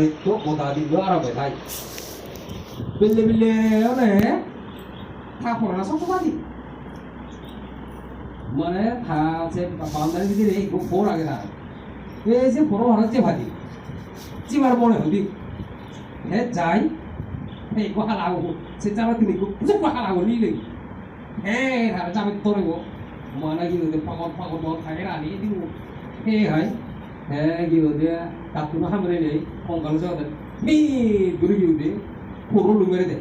itu kota di luar apa tay bile ne tha phora sab tadi মানে tha যে boundary ভিতরে এই four আগে না এই যে ফোর হচ্ছে ভাদি চিবার মনে হলি হে যাই এই কো হালাগো সে চাবা তুমি কো পুজো কো হালাগো নিলে হে আর যাবে তোরে গো মানে কি ওদের পাগল থাকে রানি দিও হে হাই হে কি ওদের কাতুনো হামরে নেই কঙ্কাল যাওয়া মি দূরে গিয়ে ফোর লুমেরে দে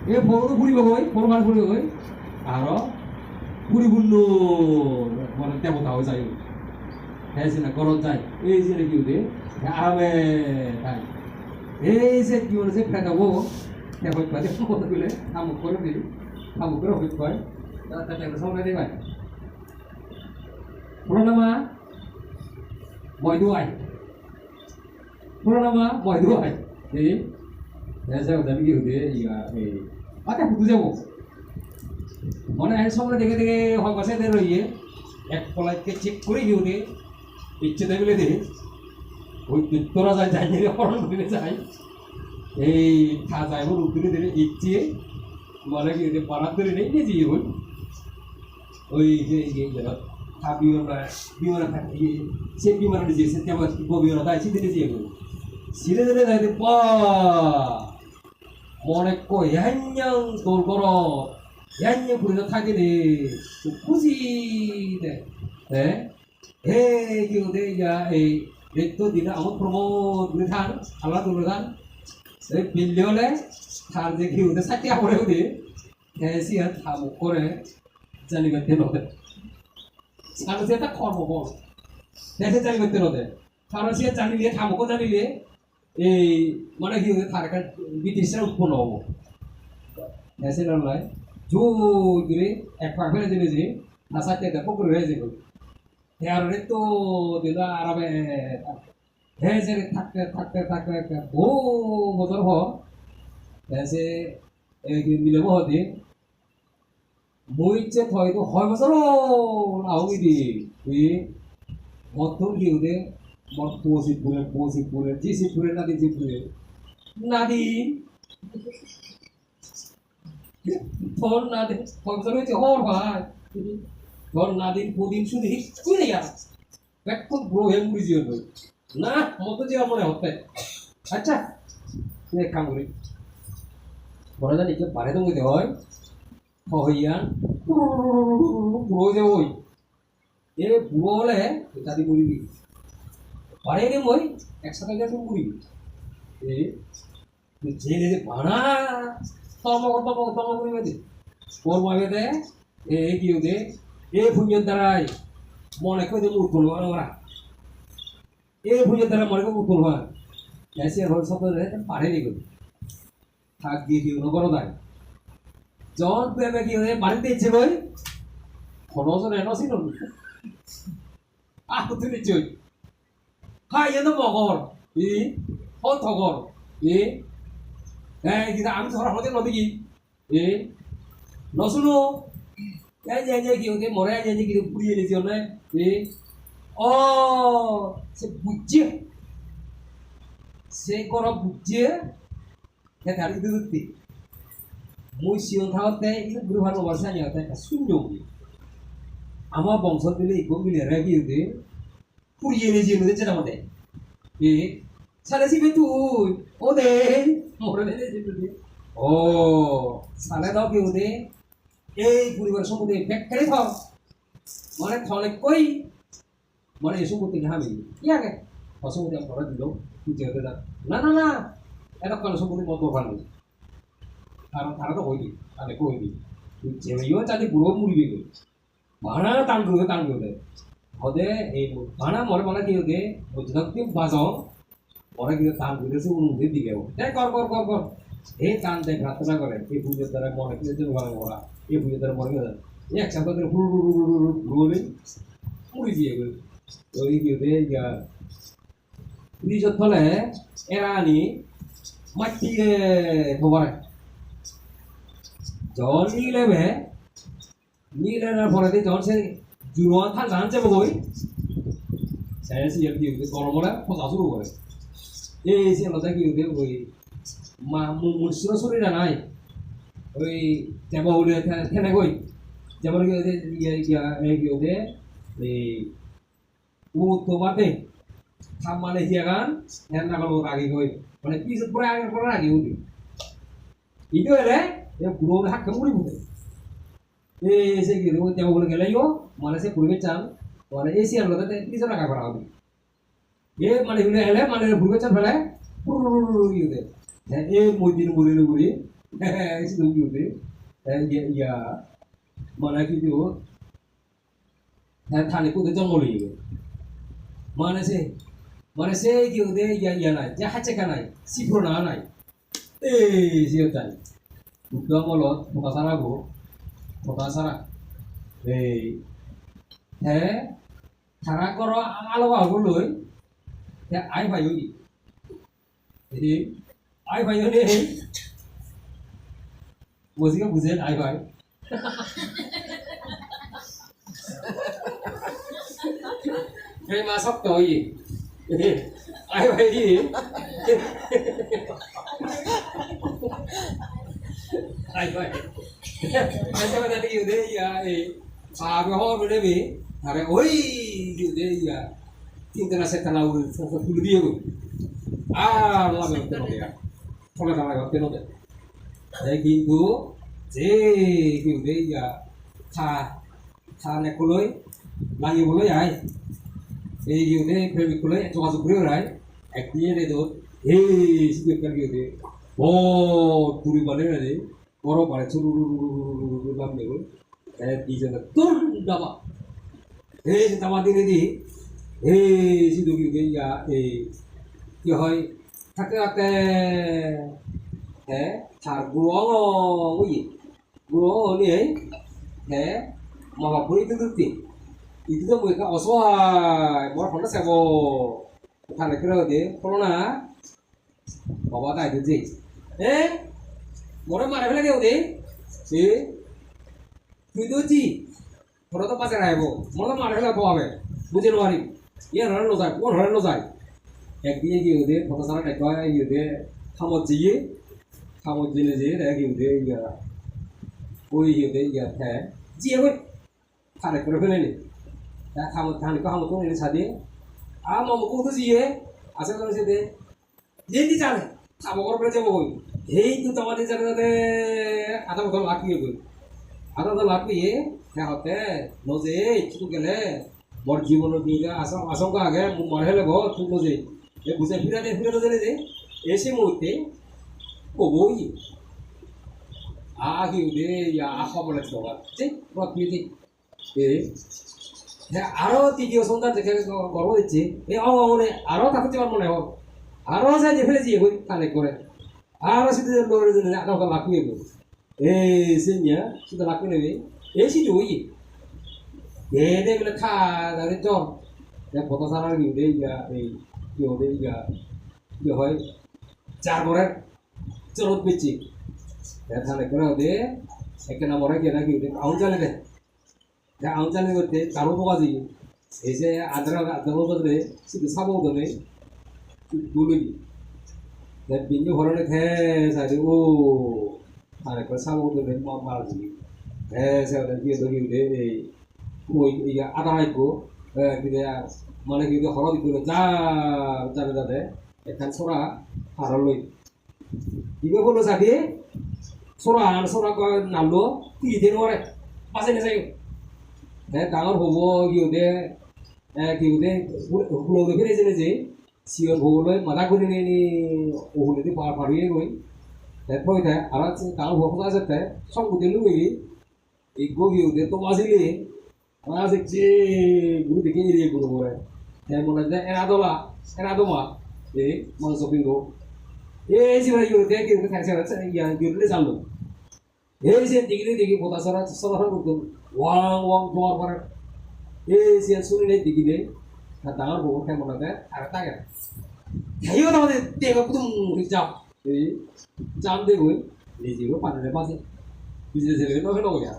এ ফোর তো ফুরিব গই ফোর বার ফুরিব গই আর ফুরিবুল্লো মানে দেবতা হয়ে যায় হ্যাঁ সে না করত যায় এই যে কি ওদের আরামে তাই এই যে কি বলেছে ফেটাবো হইত পারে কথা বলে আমুক করে দিই আমুক করে হইত পায় তাতে সামনে দেবাই পুরোনামা মই দুয়াই পুরোনামা মই দুয়াই এই এসে ওদের কি হতে ইয়া এই আচ্ছা বুঝে যাবো মনে হয় সামনে দেখে দেখে হয় বসে দে রইয়ে এক পলাইকে চেক করে গিয়ে ওদের ইচ্ছে দেখলে দে ওই তোরা যায় যাই নিয়ে হরণ করে যায় এই থা যায় ওর উঠে দিলে ইচ্ছে মানে কি পাড়ার ধরে নেই যে ওই ওই যে থা বিমানা থাকে সে বিমানা যে সে কেমন বিমানা তাই সিধে যে সিধে দিলে যাই পা মনে কই হ্যাঁ তোর করো হ্যাঁ পুরো থাকে রে খুশি দে হ্যাঁ হে কি ওদের ইয়া এই দেখতো দিলে আমার প্রমোদ বিধান আল্লাহ বিধান এই বিল্লি হলে তার যে কি ওদের সাকিয়া পড়ে ওদের এসি আর থামুক করে জানি করতে নদে কারণ সেটা কর্মবল দেশে জানি করতে নদে কারণ সে জানিলে থামুকও জানিলে এই মানে কি ওদের তার একটা বিদেশে উৎপন্ন হবো দেশে নয় জোরে এক পাক ফেলে দিলে যে না সাকিয়া পকড়ে হয়ে যাবে আর তো দিলা আরামে হ্যাঁ যে থাকতে বহু বছর হয়েছে মিলে হতে বইছে হয়তো হয় বছর আহমি দি মতন কি ওদের পশিপুরে জিসিপুরে নাদি জিপুরে নাদি তোর নাদি হয় বছর হয়েছে হর ভাই তোর নাদিন প্রদিন শুধু হিসুরে এখন ব্রো হেম বুঝিয়ে না মতো যে মনে হতে আচ্ছা এক কাম করি বড় জানি যে বারে দঙ্গিতে হয় হইয়া বুড়ো যে ওই এ বুড়ো হলে দাদি মরিবি বারে রে মই একসাথে গেছে মরিবি এ যে যে বানা তম করিবে দে ওর মাগে দে এ কি দে এ ফুঞ্জন দ্বারাই মনে করে মুখ করবো ওরা এ ফুঞ্জন দ্বারা মনে করে মুখ করবো এসে রোল সব পারেনি গো থাক দিয়ে দিও না বড় দায় জন প্রেমে কি হয়ে বাড়িতে ইচ্ছে কই খরচ এনো ছিল আহ তুই নিশ্চয় হ্যাঁ এ তো মগর ই ও থগর এ হ্যাঁ কিন্তু আমি ধরা হতে নদী কি এ নশুনো এই যে কি হতে মরে যে কি পুড়িয়ে নিয়েছি না এ ও সে বুঝছে সে কর বুঝছে হে দাঁড়িয়ে দিতে মই সিও থাকতে কিন্তু গুরুভার অবস্থা নিয়ে একটা শূন্য আমার বংশ দিলে ইকো মিলে রেখে দিতে পুড়িয়ে নিয়েছি নদী চেনা মতে এ সালে সিবে তুই ও দে মরে নিয়েছি ও সালে দাও কি ওদে এই পরিবার সম্পত্তি ফ্যাক্টরি থাও মানে থলে কই মানে এই সম্পত্তি হামি কি আগে সম্পত্তি আমি ধরা দিল তুই না না না এটা কোনো সম্পত্তি মত ভালো কারণ তারা তো হইনি তাহলে কইনি তুই যেইও চালি বুড়ো মুড়িবি কই ভাড়া টাঙ্গুতে হদে এই ভাড়া মরে মানে কি হতে বুঝলাম বাজাও মরে কি টান দিতেছে উন্নতির দিকে কর এই টান দেখ প্রার্থনা করে এই পুজোর দ্বারা মনে কিছু ভালো করা এই পুজোর দ্বারা মনে করে এক সপ্তাহ ধরে ঘুরে মুড়ি দিয়ে ওই কি হতে পুলিশের ফলে এরা আনি মাটিয়ে খবর জল নিলে পরে জল সে জুড়োয়া থান জানছে বই স্যার কি গরমরা খোঁজা শুরু করে এই যে লতা কি উঠে ওই মা মুসুর শরীর নাই ওই যেমন উঠে থেনে কই যেমন কি ওদের কি ওদের এই ও তোমাতে থাম মানে হিয়া গান হ্যাঁ না কোনো আগে কই মানে কি পুরো আগে পুরো আগে উঠি itu ada ya guru hak kamu ni bukan saya gitu jauh boleh gila yo mana saya guru kecam mana sih yang lo tadi ini sana kabar aku ye mana gila hele mana guru kecam hele gitu ya mudi itu gitu ya mana gitu thani ku tu jongol gitu mana sih gitu deh ya nai jahat cekar nai si purna nai siapa udah mulot buka sana thara koro alo aku loh ya ai phải gì thì ai phải đi mua gì cũng mua ai phải cái mà sắp tới gì ai phải gì ai vậy anh cho ta đi đây ya cái ho rồi đấy bị thằng này ôi đi đây ya tinggal saya tahu sepuluh dia tu lah betul dia kalau tak lagi betul dia jadi gitu gitu deh ya tha này cô lối lagi boleh ya gitu deh pergi kulai coba subrio right aktinya deh tu sih kan gitu deh oh turi balik deh orang balik suruh dalam deh di sana tur dapat dapat ini di situ gitu ya ya hai thakate thar buong gì buong ni mà gặp bữa itu tuh mereka oswai buat mana saya mau thằng này cái rồi thế corona bawa tay itu sih orang mana lagi udah sih itu sih orang tuh pasar aja bu mana mana lagi bawa be bukan luarin ya orang lo say একদিকে কি উদে ফটোসারা নেকয় কি উদে খামজিয়ে নে যে কি উদে ইয়া ওই উদে ইয়া the জিয়ে ওই খানে করে ফেলে নি তা খানে তো নে সাদে মমকো তো জিয়ে আছে করে দে যেটি জানে খাবো করে যাবো কই এই তো তোমাদের জানে আধা বছর লাকিয়ে কই আধা বছর লাকিয়ে হ্যাঁ হতে নজে কিছু গেলে মোর জীবনের দিকে আশঙ্কা আগে মরে হলে গো তুই নজে বুঝে ফিরাতে জানে যে এসে মুহূর্তে কবই আগে উদে ইয়া আশা বলে তোমার যে প্রকৃতি আরো তৃতীয় সন্তান থেকে গর্ব দিচ্ছে মনে আরো থাকতে পারবো না আরো যাই যে ফেলেছি ওই কানে করে আরো শুধু লড়ে জন্য আধা লাফিয়ে গো সেনিয়া শুধু লাফিয়ে নেবে এসি ওই বলে খা তাদের জ্বর ফটো সারা উদে ইয়া এই কি হবে ইয়া কি হয় চার বরের চরত বেচি তাহলে করে ওদে একে নম্বরে গিয়ে নাকি ওদের আউন চালে দেয় আউন চালে করতে কারো পোকা দিয়ে এসে আদ্রা বদলে শুধু সাবো দলে গুলি বিন্দু হরণে থে সারি ও আর করে সাবো দলে মার দিই সে গিয়ে ধরি উঠে এই ওই আদা হাইকো মানে কিন্তু হরদ করে যাতে এখান সরা হার লই ইবে বলো যাকে সরা নামলো কি দিন ওরে পাশে নে যাই ডাঙর হব কি হতে হুলো ফিরে জেনে যে সিয়ন হবলৈ মাথা করে নি ওহুলেদি পারিয়ে গই ফই থাকে আর ডাঙর হব যাতে সব গুতে লুই এই গগি হতে তো বাজিলে আজ যে গুরু দেখে এড়িয়ে গুরু করে মনে হয় এনাদমা মনে সপিংগো যে ভাই দেখি থাকছে জানলো যে দেখি বোতা সরা করতো ওয়াং তোমার পরে যে শুনি নেই দেখিলে ডাঙর বউ খাই মনে হয় আর তাকে খাইও আমাদের দেখো প্রথম চাপ চাপ দেখবই নিজেও পানে পাশে বিজনেস নয় নয়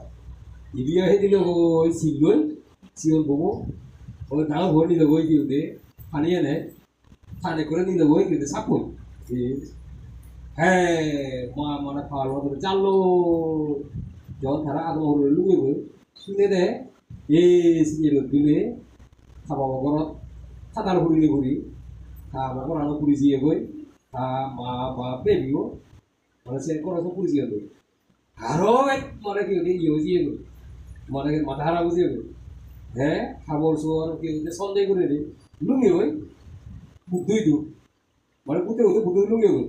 ইবিয়া হে দিলে ওই সিলগই সিওল ববো ওই ডাঙর ভর নিলে ওই কি উঠে পানি এনে খানে করে নিলে বই কিন্তু সাপোই hei mana kalau tu calo jangan thara ada orang lu gitu sini deh sini lu dulu sama orang kadar huri huri sama orang orang polisi ya boy sama bapak bio mana sih orang orang polisi ya boy haro mana kau ni yosi ya boy mana kau mata hara busi ya boy habor suar kau ni sondai kau ni lu ni boy butuh itu mana butuh itu butuh lu ni boy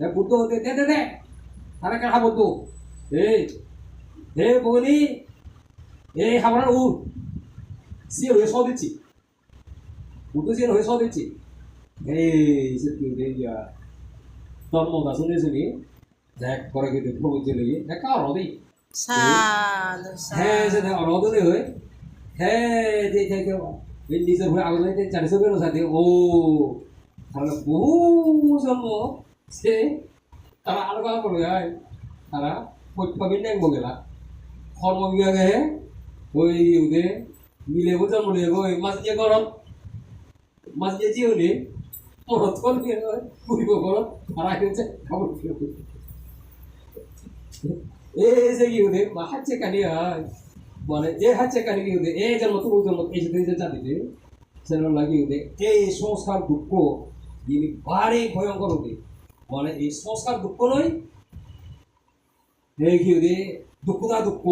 butuh deh tarik kan habor tu boni haboran siapa yang soal itu butuh siapa yang soal itu seperti dia tahun mau dah sunyi sunyi jack korang itu perlu jadi jack kau roti sedang orang tu dia ini sebenarnya aku ni cari sebenarnya sahaja kalau semua তারা আলাদা করে যায় তারা পবিত্র বগেলা কর্ম বিভাগে ওই ওদের মিলে বোঝান বলে ওই মাছ দিয়ে করত মাছ দিয়ে জিওনি পরত করে পুরিব করত আর আইছে খবর এই যে কি ওদের হাতে কানি হয় বলে এই হাতে কানি কি ওদের এই জন্ম তো জন্ম এই যে জানিতে সেটা লাগি ওদের এই সংস্কার দুঃখ যিনি ভারী ভয়ঙ্কর ওদের মানে এই সংস্কার দুঃখ নয় এই কি দুঃখটা দুঃখ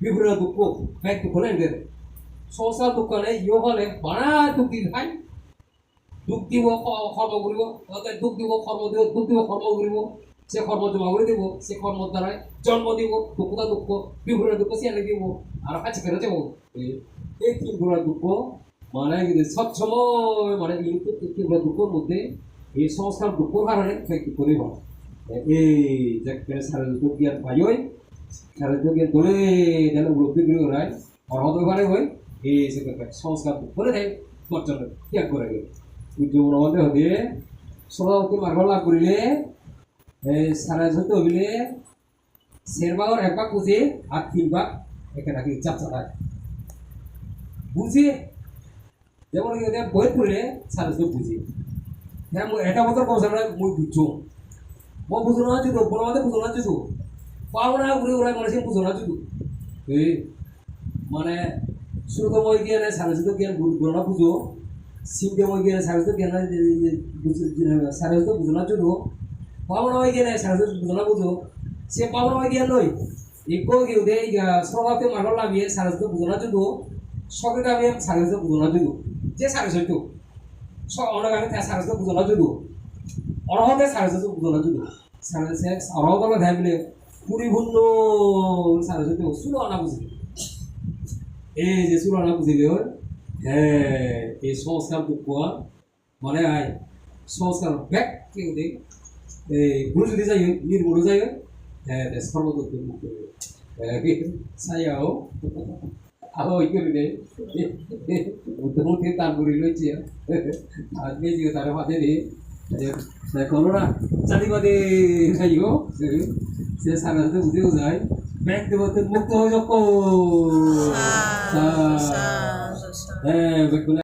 বিভ্রা দুঃখ ব্যাগ দুঃখ নাই সংস্কার দুঃখ নেই ইয়ে হলে বাড়া দুঃখ দি ভাই দুঃখ দিব কর্ম করিব দুঃখ দিব কর্ম দিব দুঃখ দিব কর্ম করিব সে কর্ম জমা করে দিব সে কর্ম দ্বারাই জন্ম দিব দুঃখটা দুঃখ বিভ্রা দুঃখ সে দিব আর কাছে ফেরত যাব এই তিনগুলা দুঃখ মানে সবসময় মানে এই তিনগুলা দুঃখের মধ্যে এই সংস্কার দুঃখের কারণে করিব এই যে সারাদিন জ্ঞান পাইই সারাদিন জ্ঞান করে যেন উপলব্ধি করে রায় অর্হত পারে হয় এই যে সংস্কার করে দেয় বর্জন ত্যাগ করে গেল জীবন মধ্যে হতে সবাইকে মার্বল লাভ করিলে সারা যত হইলে শেরবাগর এক ভাগ বুঝে আর 3 ভাগ এখানে রাখি চাপ চালায় বুঝে যেমন বই পড়লে সারা যত বুঝে হ্যাঁ এটা মতো কথা মই বুঝছো মই বুঝো না যদি বড় মাঝে বুঝো না যদি পাওনা ঘুরে ঘুরে মানুষের বুঝো না যদি মানে শুরুতে মই গিয়ে সারা যত জ্ঞান বুঝো না বুঝো সিমকে মই গিয়ে সারা যত জ্ঞান সারা যত বুঝো না যদি পাওনা মই গিয়ে সারা যত বুঝো না বুঝো সে পাওনা মই জ্ঞান নয় একো কেউ দে সবাইকে মারল নামিয়ে সারা যত বুঝো না যদি সকলে আমি সারা যত বুঝো না যদি যে সারা যত অনেক আমি সারা যত বুঝো না যদি অরহতে সারা যত বুঝো না যদি অরহত ধ্যান বলে পরিপূর্ণ সারা যত শুনো আনা বুঝলি এই যে শুনো আনা বুঝিলে হ্যাঁ এই সংস্কার দুঃখ মনে হয় সংস্কার ব্যাক কেউ দেখ এই ভুল যদি যাই নির্ভুল যাই হ্যাঁ সর্বদুঃখ মুক্ত সাইয়াও আবার ওই করে দেয় উদ্যমকে তার করে রয়েছে আজকে যে তার মাঝে কোনো না চারিবাদে যাইও সে সারা বুঝেও যায় ব্যাগ দেবতে মুক্ত হয়ে যাক হ্যাঁ